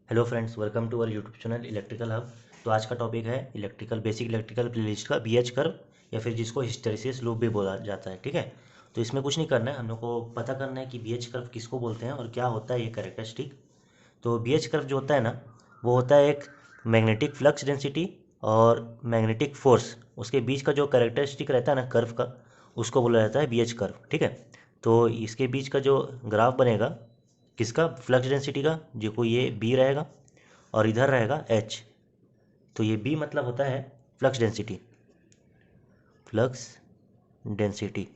Hello friends, welcome to our YouTube channel electrical hub. तो आज का टॉपिक है बेसिक इलेक्ट्रिकल प्लेलिस्ट का बीएच कर्व, या फिर जिसको हिस्टैरिसीस लूप भी बोला जाता है। ठीक है, तो इसमें कुछ नहीं करना है, हम लोग को पता करना है कि बीएच कर्व किसको बोलते हैं और क्या होता है ये कैरेक्टरिस्टिक। तो बीएच कर्व जो होता है ना, वो होता है एक मैग्नेटिक फ्लक्स डेंसिटी और मैग्नेटिक फोर्स, उसके बीच का जो कैरेक्टरिस्टिक रहता है ना कर्व का, उसको बोला जाता है बीएच कर्व। ठीक है, तो इसके बीच का जो ग्राफ बनेगा किसका, फ्लक्स डेंसिटी का, जो को ये बी रहेगा और इधर रहेगा एच। तो ये बी मतलब होता है फ्लक्स डेंसिटी, फ्लक्स डेंसिटी।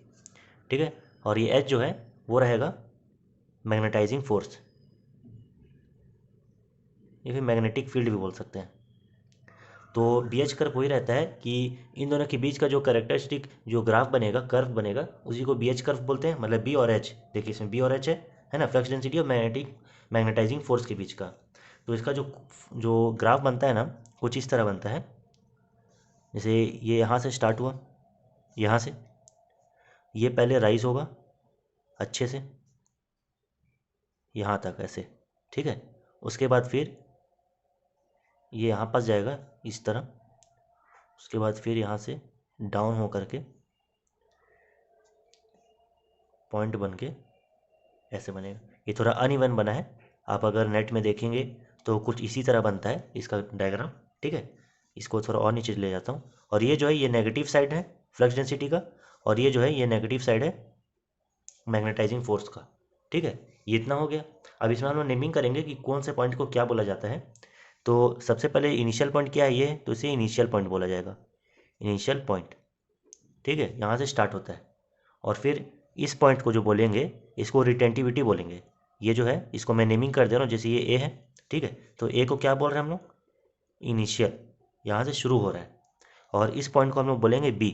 ठीक है, और ये एच जो है वो रहेगा मैग्नेटाइजिंग फोर्स, या फिर मैग्नेटिक फील्ड भी बोल सकते हैं। तो बी एच कर्व वही रहता है कि इन दोनों के बीच का जो कैरेक्टरिस्टिक जो ग्राफ बनेगा, कर्व बनेगा, उसी को बी एच कर्व बोलते हैं। मतलब बी और एच, देखिए इसमें बी और एच है ना, फ्लक्स डेंसिटी और मैग्नेटाइजिंग फोर्स के बीच का। तो इसका जो जो ग्राफ बनता है ना, कुछ इस तरह बनता है। जैसे ये यहाँ से स्टार्ट हुआ, यहाँ से ये पहले राइज होगा अच्छे से यहाँ तक ऐसे। ठीक है, उसके बाद फिर ये यहाँ पास जाएगा इस तरह, उसके बाद फिर यहाँ से डाउन हो करके पॉइंट बन के ऐसे बनेगा। ये थोड़ा अनइवन बना है, आप अगर नेट में देखेंगे तो कुछ इसी तरह बनता है इसका डायग्राम। ठीक है, इसको थोड़ा और नीचे ले जाता हूँ। और ये जो है ये नेगेटिव साइड है फ्लक्स डेंसिटी का, और ये जो है ये नेगेटिव साइड है मैग्नेटाइजिंग फोर्स का। ठीक है, ये इतना हो गया। अब इसमें हम लोग नेमिंग करेंगे कि कौन से पॉइंट को क्या बोला जाता है। तो सबसे पहले इनिशियल पॉइंट क्या है, ये तो इसे इनिशियल पॉइंट बोला जाएगा, इनिशियल पॉइंट। ठीक है, यहाँ से स्टार्ट होता है। और फिर इस पॉइंट को जो बोलेंगे इसको रिटेंटिविटी बोलेंगे। ये जो है इसको मैं नेमिंग कर दे रहा हूँ, जैसे ये ए है। ठीक है, तो ए को क्या बोल रहे हैं हम लोग, इनिशियल, यहाँ से शुरू हो रहा है। और इस पॉइंट को हम लोग बोलेंगे बी।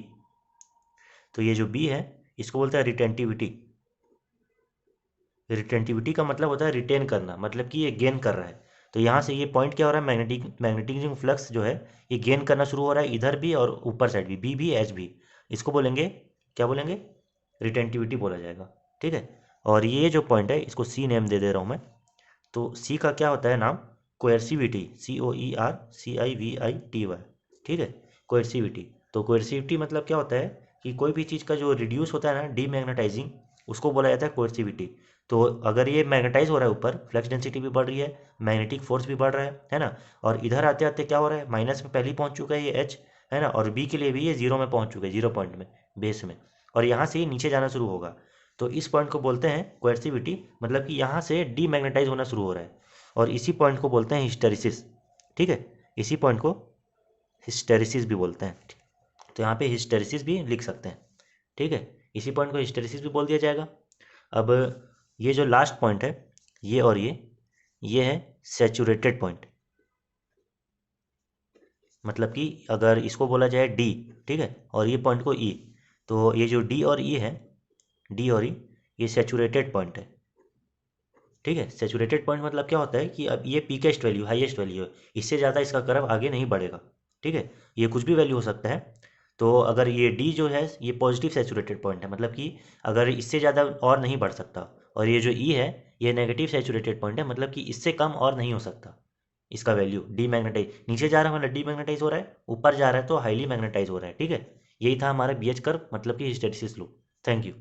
तो ये जो बी है इसको बोलते हैं रिटेंटिविटी। रिटेंटिविटी का मतलब होता है रिटेन करना, मतलब कि ये गेन कर रहा है। तो यहाँ से ये पॉइंट क्या हो रहा है, मैग्नेटिक फ्लक्स जो है ये गेन करना शुरू हो रहा है, इधर भी और ऊपर साइड भी, बी भी एच भी। इसको बोलेंगे, क्या बोलेंगे, रिटेंटिविटी बोला जाएगा। ठीक है, और ये जो पॉइंट है इसको सी नेम दे दे रहा हूँ मैं। तो सी का क्या होता है नाम, कोएर्सिविटी, COERCIVITY। ठीक है, कोएर्सिविटी। तो कोएर्सिविटी मतलब क्या होता है कि कोई भी चीज़ का जो रिड्यूस होता है ना, डीमैग्नेटाइजिंग, उसको बोला जाता है कोएर्सिविटी। तो अगर ये मैग्नेटाइज हो रहा है ऊपर, फ्लक्स डेंसिटी भी बढ़ रही है, मैग्नेटिक फोर्स भी बढ़ रहा है ना, और इधर आते आते क्या हो रहा है, माइनस में पहले ही पहुंच चुका है ये एच, है ना, और बी के लिए भी ये जीरो में पहुंच चुका है, जीरो पॉइंट में, बेस में। और यहाँ से ये नीचे जाना शुरू होगा। तो इस पॉइंट को बोलते हैं कोएर्सिविटी, मतलब कि यहाँ से डीमैग्नेटाइज होना शुरू हो रहा है। और इसी पॉइंट को बोलते हैं हिस्टेरिसिस। ठीक है, इसी पॉइंट को हिस्टेरिसिस भी बोलते हैं। तो यहाँ पे हिस्टेरिसिस भी लिख सकते हैं। ठीक है, इसी पॉइंट को हिस्टेरिसिस भी बोल दिया जाएगा। अब ये जो लास्ट पॉइंट है, ये और ये है सैचुरेटेड पॉइंट। मतलब कि अगर इसको बोला जाए डी, ठीक है, और ये पॉइंट को ई, तो ये जो डी और ई है, डी और ई, ये सैचुरेटेड पॉइंट है। ठीक है, सैचुरेटेड पॉइंट मतलब क्या होता है कि अब ये पीकेस्ट वैल्यू, हाईएस्ट वैल्यू है, इससे ज़्यादा इसका कर्व आगे नहीं बढ़ेगा। ठीक है, ये कुछ भी वैल्यू हो सकता है। तो अगर ये डी जो है ये पॉजिटिव सैचुरेटेड पॉइंट है, मतलब कि अगर इससे ज़्यादा और नहीं बढ़ सकता। और ये जो ई है ये नेगेटिव सैचुरेटेड पॉइंट है, मतलब कि इससे कम और नहीं हो सकता इसका वैल्यू। डीमैग्नेटाइज, नीचे जा रहा है मतलब डीमैग्नेटाइज हो रहा है, ऊपर जा रहा है तो हाईली मैग्नेटाइज हो रहा है। ठीक है, यही था हमारा बीएच कर्व, मतलब कि हिस्टैरिसीस लूप। Thank you.